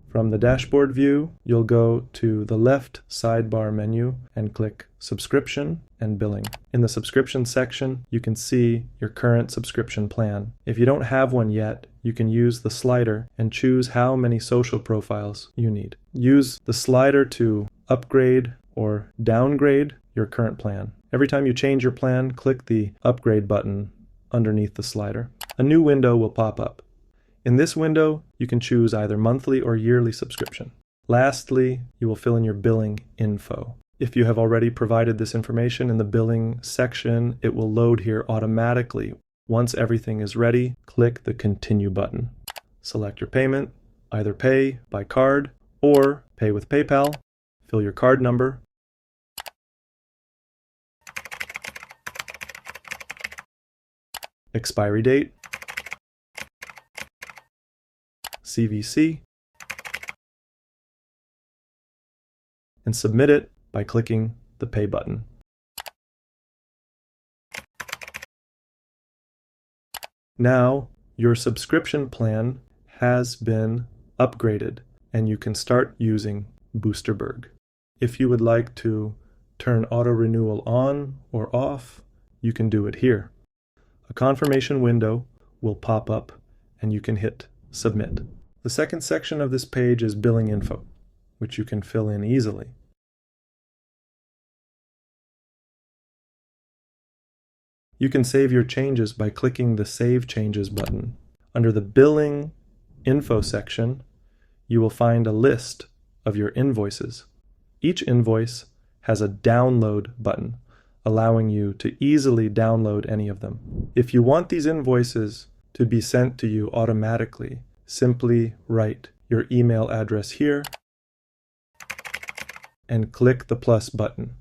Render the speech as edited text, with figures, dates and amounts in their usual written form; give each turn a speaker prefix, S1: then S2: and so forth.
S1: From the dashboard view, you'll go to the left sidebar menu and click Subscription and Billing. In the subscription section, you can see your current subscription plan. If you don't have one yet, you can use the slider and choose how many social profiles you need. Use the slider to upgrade or downgrade your current plan. Every time you change your plan, click the Upgrade button underneath the slider. A new window will pop up. In this window, you can choose either monthly or yearly subscription. Lastly, you will fill in your billing info. If you have already provided this information in the billing section, it will load here automatically. Once everything is ready, click the Continue button. Select your payment, either pay by card or pay with PayPal. Fill your card number. Expiry date. CVC, and submit it by clicking the Pay button. Now, your subscription plan has been upgraded and you can start using Boosterberg. If you would like to turn auto renewal on or off, you can do it here. A confirmation window will pop up and you can hit Submit. The second section of this page is billing info, which you can fill in easily. You can save your changes by clicking the Save Changes button. Under the Billing Info section, you will find a list of your invoices. Each invoice has a Download button, allowing you to easily download any of them. If you want these invoices to be sent to you automatically, simply write your email address here and click the plus button.